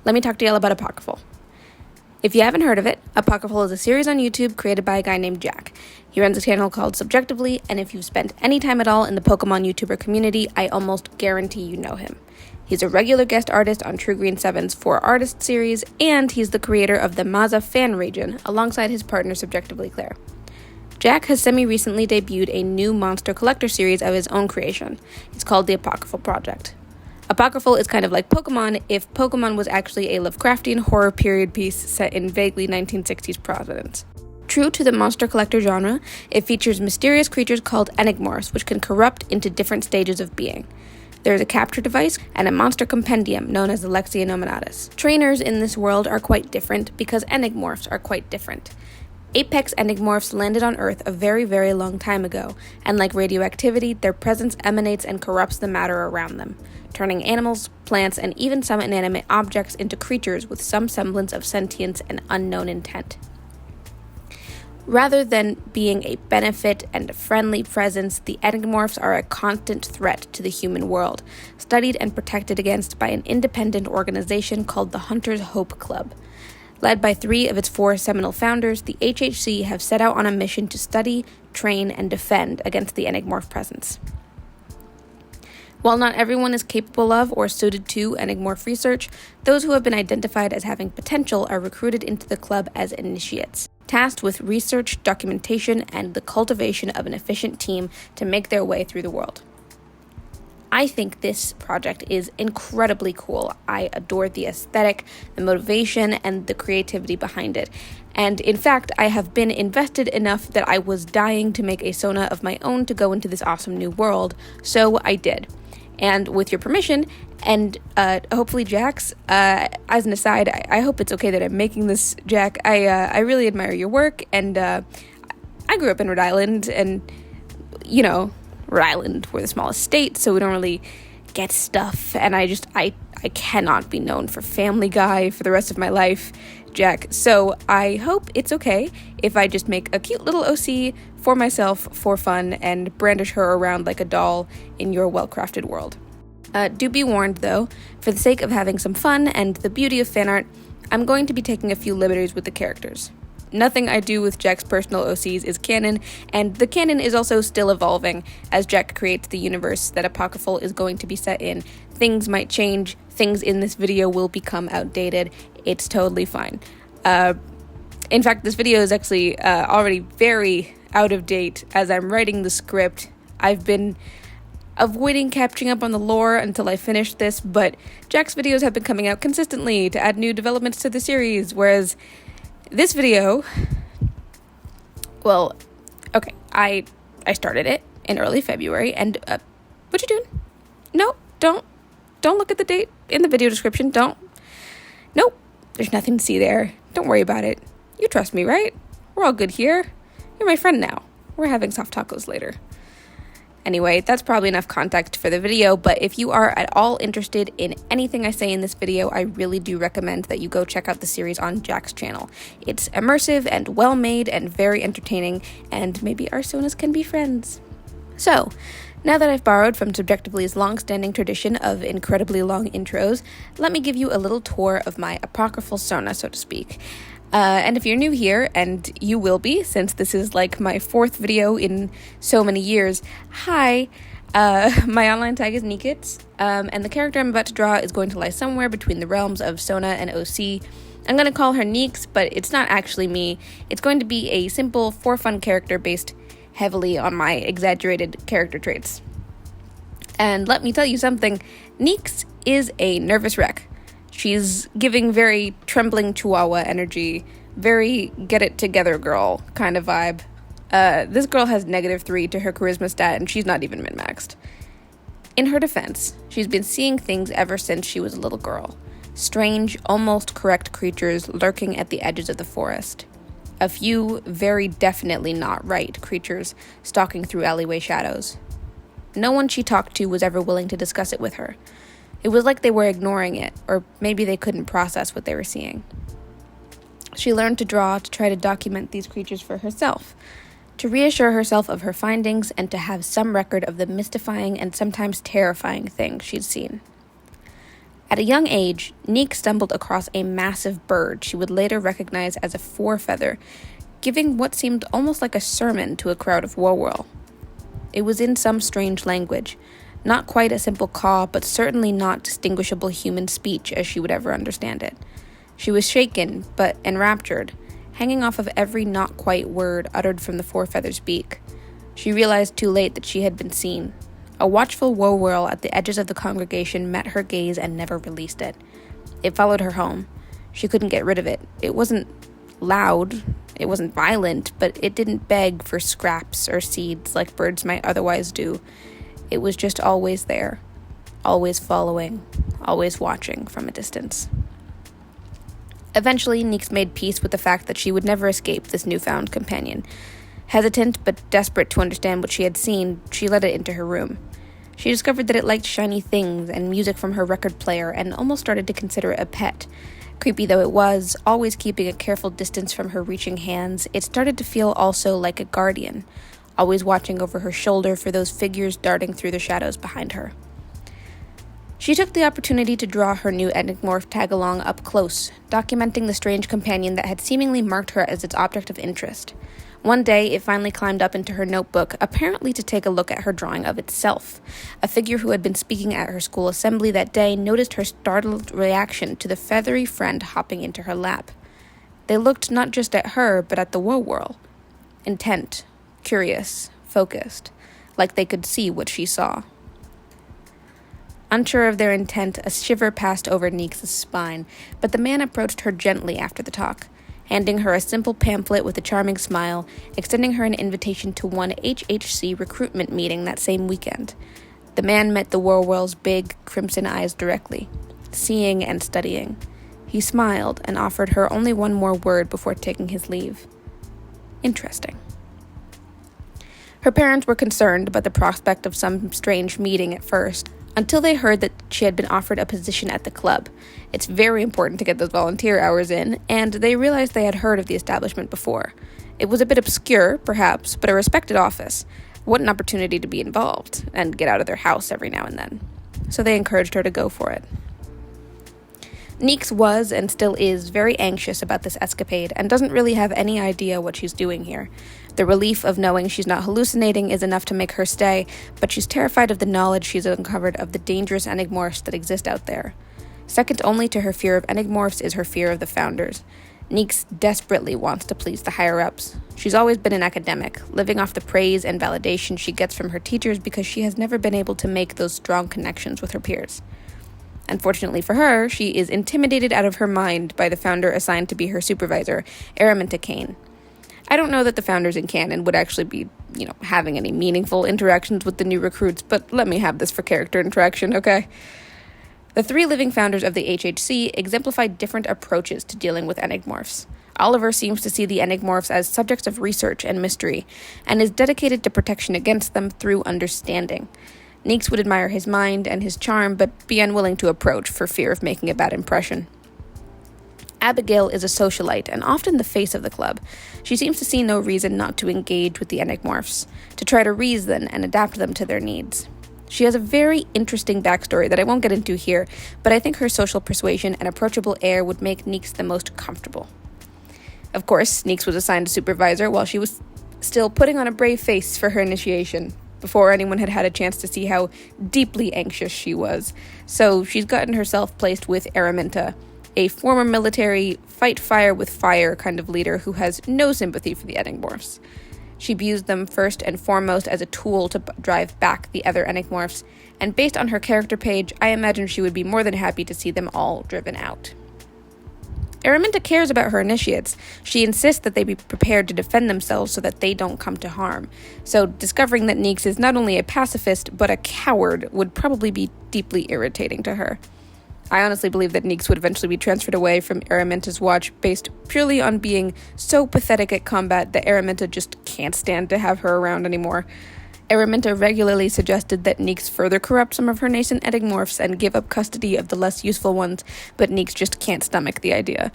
let me talk to y'all about Apocryphal. If you haven't heard of it, Apocryphal is a series on YouTube created by a guy named Jack. He runs a channel called Subjectively, and if you've spent any time at all in the Pokemon YouTuber community, I almost guarantee you know him. He's a regular guest artist on True Green 7's 4 Artist series, and he's the creator of the Maza fan region, alongside his partner Subjectively Claire. Jack has semi-recently debuted a new monster collector series of his own creation. It's called the Apocryphal Project. Apocryphal is kind of like Pokemon if Pokemon was actually a Lovecraftian horror period piece set in vaguely 1960s Providence. True to the monster collector genre, it features mysterious creatures called Enigmorphs, which can corrupt into different stages of being. There is a capture device and a monster compendium known as the Lexia Nominatus. Trainers in this world are quite different because Enigmorphs are quite different. Apex Enigmorphs landed on Earth a very, very long time ago, and like radioactivity, their presence emanates and corrupts the matter around them, turning animals, plants, and even some inanimate objects into creatures with some semblance of sentience and unknown intent. Rather than being a benefit and a friendly presence, the Enigmorphs are a constant threat to the human world, studied and protected against by an independent organization called the Hunter's Hope Club. Led by 3 of its 4 seminal founders, the HHC have set out on a mission to study, train, and defend against the Enigmorph presence. While not everyone is capable of or suited to Enigmorph research, those who have been identified as having potential are recruited into the club as initiates, tasked with research, documentation, and the cultivation of an efficient team to make their way through the world. I think this project is incredibly cool. I adore the aesthetic, the motivation, and the creativity behind it. And in fact, I have been invested enough that I was dying to make a Sona of my own to go into this awesome new world, so I did. And with your permission, and hopefully Jack's, as an aside, I hope it's okay that I'm making this, Jack. I really admire your work, and I grew up in Rhode Island, and, you know, Rhode Island, we're the smallest state, so we don't really get stuff, and I cannot be known for Family Guy for the rest of my life, Jack. So I hope it's okay if I just make a cute little OC for myself for fun and brandish her around like a doll in your well-crafted world. Do be warned, though, for the sake of having some fun and the beauty of fan art, I'm going to be taking a few liberties with the characters. Nothing I do with Jack's personal OCs is canon, and the canon is also still evolving as Jack creates the universe that Apocryphal is going to be set in. Things might change, things in this video will become outdated, it's totally fine. In fact, this video is actually already very out of date as I'm writing the script. I've been avoiding catching up on the lore until I finish this, but Jack's videos have been coming out consistently to add new developments to the series, whereas this video, well, okay, I started it in early February, and, what you doing? No, don't look at the date in the video description, nope, there's nothing to see there, don't worry about it, you trust me, right? We're all good here, you're my friend now, we're having soft tacos later. Anyway, that's probably enough context for the video, but if you are at all interested in anything I say in this video, I really do recommend that you go check out the series on Jack's channel. It's immersive and well-made and very entertaining, and maybe our Sonas can be friends. So, now that I've borrowed from Subjectively's long-standing tradition of incredibly long intros, let me give you a little tour of my apocryphal Sona, so to speak. And if you're new here, and you will be, since this is like my 4th video in so many years, hi, my online tag is Nikits, and the character I'm about to draw is going to lie somewhere between the realms of Sona and OC. I'm going to call her Neeks, but it's not actually me. It's going to be a simple, for-fun character based heavily on my exaggerated character traits. And let me tell you something, Neeks is a nervous wreck. She's giving very trembling chihuahua energy, very get-it-together girl kind of vibe. This girl has -3 to her charisma stat, and she's not even min-maxed. In her defense, she's been seeing things ever since she was a little girl. Strange, almost correct creatures lurking at the edges of the forest. A few very definitely not right creatures stalking through alleyway shadows. No one she talked to was ever willing to discuss it with her. It was like they were ignoring it, or maybe they couldn't process what they were seeing. She learned to draw to try to document these creatures for herself, to reassure herself of her findings and to have some record of the mystifying and sometimes terrifying things she'd seen. At a young age, Neek stumbled across a massive bird she would later recognize as a forefeather, giving what seemed almost like a sermon to a crowd of Warworld. It was in some strange language, not quite a simple caw, but certainly not distinguishable human speech as she would ever understand it. She was shaken, but enraptured, hanging off of every not-quite word uttered from the forefeather's beak. She realized too late that she had been seen. A watchful Warworld at the edges of the congregation met her gaze and never released it. It followed her home. She couldn't get rid of it. It wasn't loud, it wasn't violent, but it didn't beg for scraps or seeds like birds might otherwise do. It was just always there, always following, always watching from a distance. Eventually, Neeks made peace with the fact that she would never escape this newfound companion. Hesitant but desperate to understand what she had seen, she let it into her room. She discovered that it liked shiny things and music from her record player and almost started to consider it a pet. Creepy though it was, always keeping a careful distance from her reaching hands, it started to feel also like a guardian, always watching over her shoulder for those figures darting through the shadows behind her. She took the opportunity to draw her new Enigmorph tag-along up close, documenting the strange companion that had seemingly marked her as its object of interest. One day, it finally climbed up into her notebook, apparently to take a look at her drawing of itself. A figure who had been speaking at her school assembly that day noticed her startled reaction to the feathery friend hopping into her lap. They looked not just at her, but at the Warworld. Intent, curious, focused, like they could see what she saw. Unsure of their intent, a shiver passed over Neeks' spine, but the man approached her gently after the talk, handing her a simple pamphlet with a charming smile, extending her an invitation to one HHC recruitment meeting that same weekend. The man met the Warworld's big, crimson eyes directly, seeing and studying. He smiled and offered her only one more word before taking his leave. Interesting. Her parents were concerned about the prospect of some strange meeting at first, until they heard that she had been offered a position at the club. It's very important to get those volunteer hours in, and they realized they had heard of the establishment before. It was a bit obscure, perhaps, but a respected office. What an opportunity to be involved, and get out of their house every now and then. So they encouraged her to go for it. Neeks was, and still is, very anxious about this escapade, and doesn't really have any idea what she's doing here. The relief of knowing she's not hallucinating is enough to make her stay, but she's terrified of the knowledge she's uncovered of the dangerous enigmorphs that exist out there. Second only to her fear of enigmorphs is her fear of the founders. Neeks desperately wants to please the higher-ups. She's always been an academic, living off the praise and validation she gets from her teachers because she has never been able to make those strong connections with her peers. Unfortunately for her, she is intimidated out of her mind by the founder assigned to be her supervisor, Araminta Kane. I don't know that the founders in canon would actually be, having any meaningful interactions with the new recruits, but let me have this for character interaction, okay? The three living founders of the HHC exemplified different approaches to dealing with enigmorphs. Oliver seems to see the enigmorphs as subjects of research and mystery, and is dedicated to protection against them through understanding. Neeks would admire his mind and his charm, but be unwilling to approach for fear of making a bad impression. Abigail is a socialite and often the face of the club. She seems to see no reason not to engage with the enigmorphs, to try to reason and adapt them to their needs. She has a very interesting backstory that I won't get into here, but I think her social persuasion and approachable air would make Neeks the most comfortable. Of course, Neeks was assigned a supervisor while she was still putting on a brave face for her initiation, before anyone had had a chance to see how deeply anxious she was. So she's gotten herself placed with Araminta, a former military, fight fire with fire kind of leader who has no sympathy for the enigmorphs. She views them first and foremost as a tool to drive back the other enigmorphs, and based on her character page, I imagine she would be more than happy to see them all driven out. Araminta cares about her initiates. She insists that they be prepared to defend themselves so that they don't come to harm. So discovering that Neeks is not only a pacifist, but a coward would probably be deeply irritating to her. I honestly believe that Neeks would eventually be transferred away from Araminta's watch based purely on being so pathetic at combat that Araminta just can't stand to have her around anymore. Araminta regularly suggested that Neeks further corrupt some of her nascent enigmorphs and give up custody of the less useful ones, but Neeks just can't stomach the idea.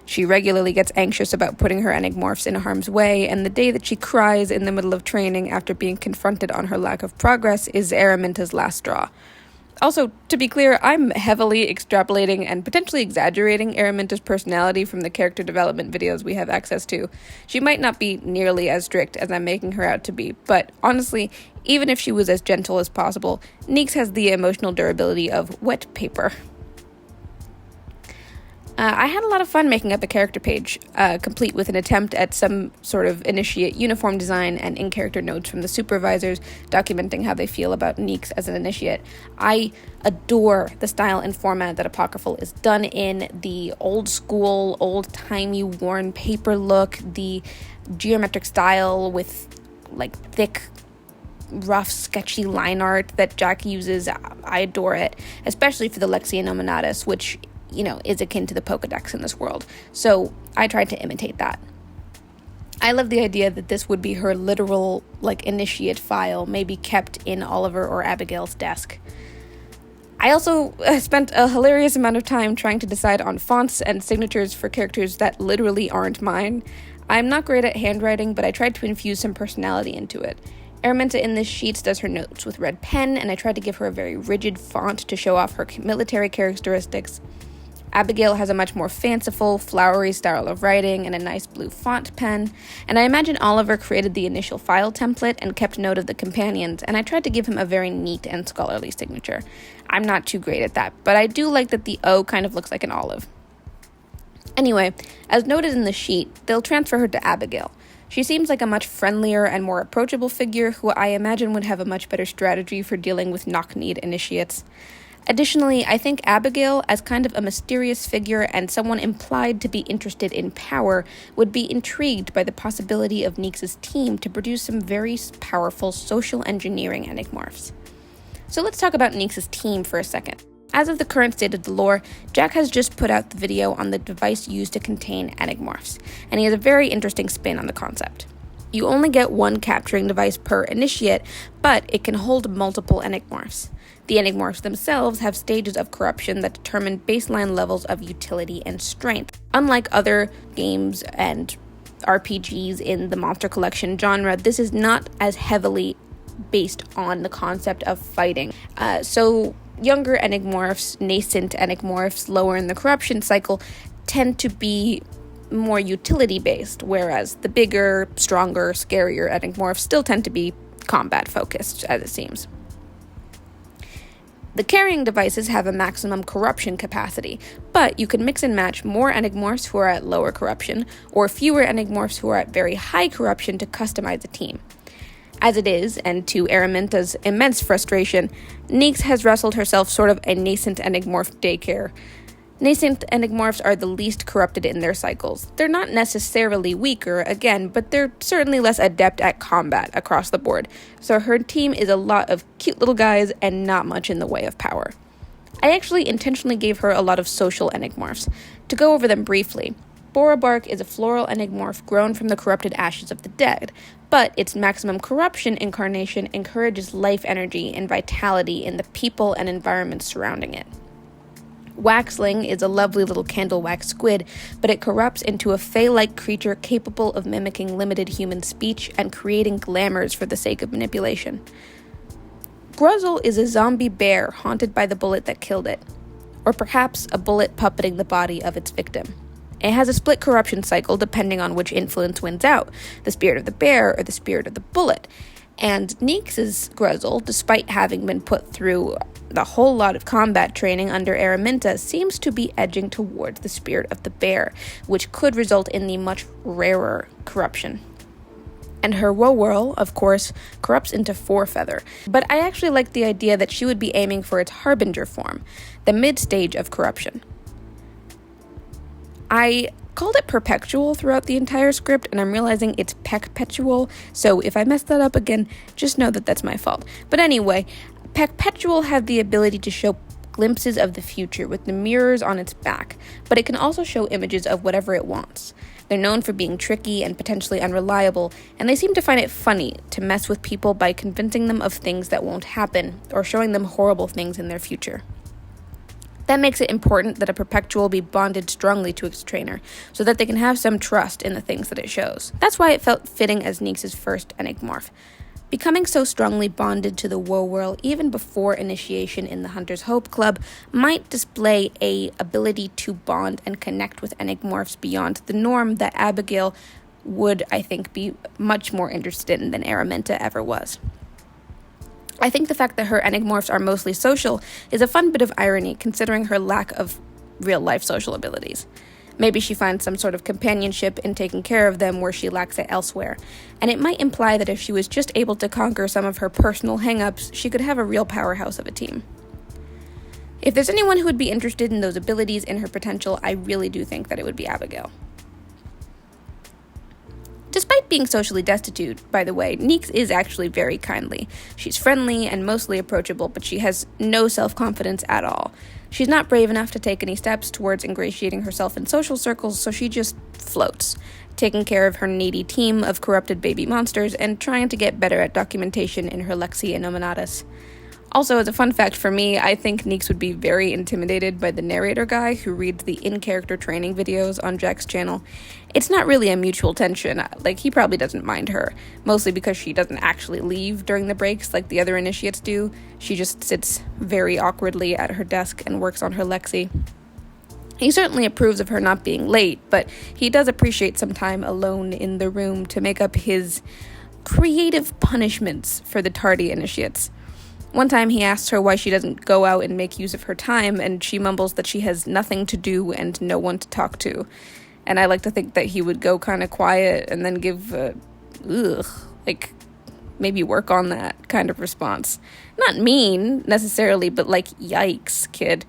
She regularly gets anxious about putting her enigmorphs in harm's way, and the day that she cries in the middle of training after being confronted on her lack of progress is Araminta's last straw. Also, to be clear, I'm heavily extrapolating and potentially exaggerating Araminta's personality from the character development videos we have access to. She might not be nearly as strict as I'm making her out to be, but honestly, even if she was as gentle as possible, Neeks has the emotional durability of wet paper. I had a lot of fun making up a character page, complete with an attempt at some sort of initiate uniform design and in-character notes from the supervisors documenting how they feel about Neeks as an initiate. I adore the style and format that Apocryphal is done in, the old school, old-timey worn paper look, the geometric style with like thick, rough, sketchy line art that Jack uses. I adore it, especially for the Lexia Nominatus, which is akin to the Pokedex in this world. So I tried to imitate that. I love the idea that this would be her literal, initiate file, maybe kept in Oliver or Abigail's desk. I also spent a hilarious amount of time trying to decide on fonts and signatures for characters that literally aren't mine. I'm not great at handwriting, but I tried to infuse some personality into it. Araminta in this sheet does her notes with red pen, and I tried to give her a very rigid font to show off her military characteristics. Abigail has a much more fanciful, flowery style of writing and a nice blue font pen, and I imagine Oliver created the initial file template and kept note of the companions, and I tried to give him a very neat and scholarly signature. I'm not too great at that, but I do like that the O kind of looks like an olive. Anyway, as noted in the sheet, they'll transfer her to Abigail. She seems like a much friendlier and more approachable figure who I imagine would have a much better strategy for dealing with knock-kneed initiates. Additionally, I think Abigail, as kind of a mysterious figure and someone implied to be interested in power, would be intrigued by the possibility of Neeks' team to produce some very powerful social engineering enigmorphs. So let's talk about Neeks' team for a second. As of the current state of the lore, Jack has just put out the video on the device used to contain enigmorphs, and he has a very interesting spin on the concept. You only get one capturing device per initiate, but it can hold multiple enigmorphs. The enigmorphs themselves have stages of corruption that determine baseline levels of utility and strength. Unlike other games and RPGs in the Monster Collection genre, this is not as heavily based on the concept of fighting. So younger enigmorphs, nascent enigmorphs, lower in the corruption cycle, tend to be more utility-based, whereas the bigger, stronger, scarier enigmorphs still tend to be combat-focused, as it seems. The carrying devices have a maximum corruption capacity, but you can mix and match more enigmorphs who are at lower corruption, or fewer enigmorphs who are at very high corruption to customize a team. As it is, and to Araminta's immense frustration, Neeks has wrestled herself sort of a nascent enigmorph daycare. Nascent enigmorphs are the least corrupted in their cycles. They're not necessarily weaker, again, but they're certainly less adept at combat across the board, so her team is a lot of cute little guys and not much in the way of power. I actually intentionally gave her a lot of social enigmorphs. To go over them briefly, Borobark is a floral enigmorph grown from the corrupted ashes of the dead, but its maximum corruption incarnation encourages life energy and vitality in the people and environments surrounding it. Waxling is a lovely little candle wax squid, but it corrupts into a fey-like creature capable of mimicking limited human speech and creating glamours for the sake of manipulation. Gruzzle is a zombie bear haunted by the bullet that killed it, or perhaps a bullet puppeting the body of its victim. It has a split corruption cycle depending on which influence wins out, the spirit of the bear or the spirit of the bullet. And Neeks' Gruzzle, despite having been put through a whole lot of combat training under Araminta, seems to be edging towards the spirit of the bear, which could result in the much rarer corruption. And her Woe-Whirl, of course, corrupts into Forefeather, but I actually like the idea that she would be aiming for its Harbinger form, the mid-stage of corruption. I called it Perpetual throughout the entire script, and I'm realizing it's Peckpetual, so if I mess that up again, just know that that's my fault. But anyway, Peckpetual had the ability to show glimpses of the future with the mirrors on its back, but it can also show images of whatever it wants. They're known for being tricky and potentially unreliable, and they seem to find it funny to mess with people by convincing them of things that won't happen, or showing them horrible things in their future. That makes it important that a Perpetual be bonded strongly to its trainer, so that they can have some trust in the things that it shows. That's why it felt fitting as Neeks' first enigmorph. Becoming so strongly bonded to the Woe Whirl even before initiation in the Hunter's Hope Club might display a ability to bond and connect with Enigmorphs beyond the norm that Abigail would, I think, be much more interested in than Araminta ever was. I think the fact that her Enigmorphs are mostly social is a fun bit of irony considering her lack of real-life social abilities. Maybe she finds some sort of companionship in taking care of them where she lacks it elsewhere, and it might imply that if she was just able to conquer some of her personal hang-ups, she could have a real powerhouse of a team. If there's anyone who would be interested in those abilities and her potential, I really do think that it would be Abigail. Despite being socially destitute, by the way, Neeks is actually very kindly. She's friendly and mostly approachable, but she has no self-confidence at all. She's not brave enough to take any steps towards ingratiating herself in social circles, so she just floats, taking care of her needy team of corrupted baby monsters and trying to get better at documentation in her Lexi Innominatus. Also, as a fun fact for me, I think Neeks would be very intimidated by the narrator guy who reads the in-character training videos on Jack's channel. It's not really a mutual tension, he probably doesn't mind her, mostly because she doesn't actually leave during the breaks like the other initiates do. She just sits very awkwardly at her desk and works on her Lexi. He certainly approves of her not being late, but he does appreciate some time alone in the room to make up his creative punishments for the tardy initiates. One time he asks her why she doesn't go out and make use of her time, and she mumbles that she has nothing to do and no one to talk to. And I like to think that he would go kind of quiet and then give maybe work on that kind of response. Not mean, necessarily, but yikes, kid.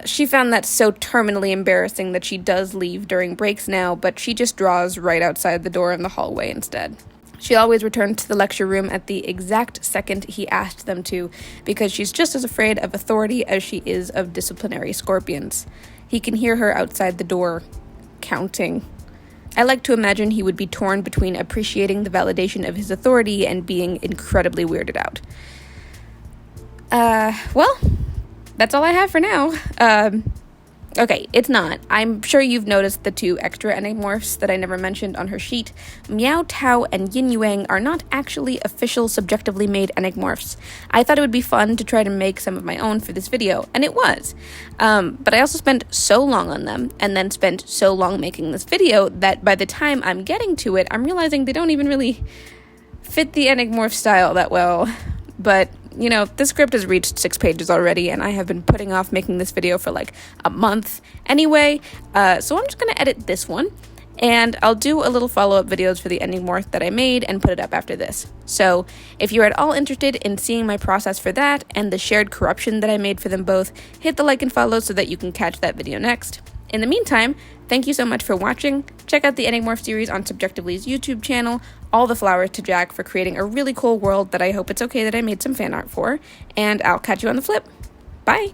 She found that so terminally embarrassing that she does leave during breaks now, but she just draws right outside the door in the hallway instead. She always returned to the lecture room at the exact second he asked them to, because she's just as afraid of authority as she is of disciplinary scorpions. He can hear her outside the door, counting. I like to imagine he would be torn between appreciating the validation of his authority and being incredibly weirded out. Well, that's all I have for now. Okay, it's not. I'm sure you've noticed the two extra Enigmorphs that I never mentioned on her sheet. Meow Tao and Yin Yuang are not actually official subjectively made Enigmorphs. I thought it would be fun to try to make some of my own for this video, and it was. But I also spent so long on them, and then spent so long making this video, that by the time I'm getting to it, I'm realizing they don't even really fit the Enigmorph style that well. But this script has reached 6 pages already, and I have been putting off making this video for a month anyway, so I'm just going to edit this one, and I'll do a little follow-up videos for the Enigmorph that I made and put it up after this. So if you're at all interested in seeing my process for that and the shared corruption that I made for them both, hit the like and follow so that you can catch that video next. In the meantime, thank you so much for watching. Check out the Enigmorph series on Subjectively's YouTube channel. All the flowers to Jack for creating a really cool world that I hope it's okay that I made some fan art for. And I'll catch you on the flip. Bye!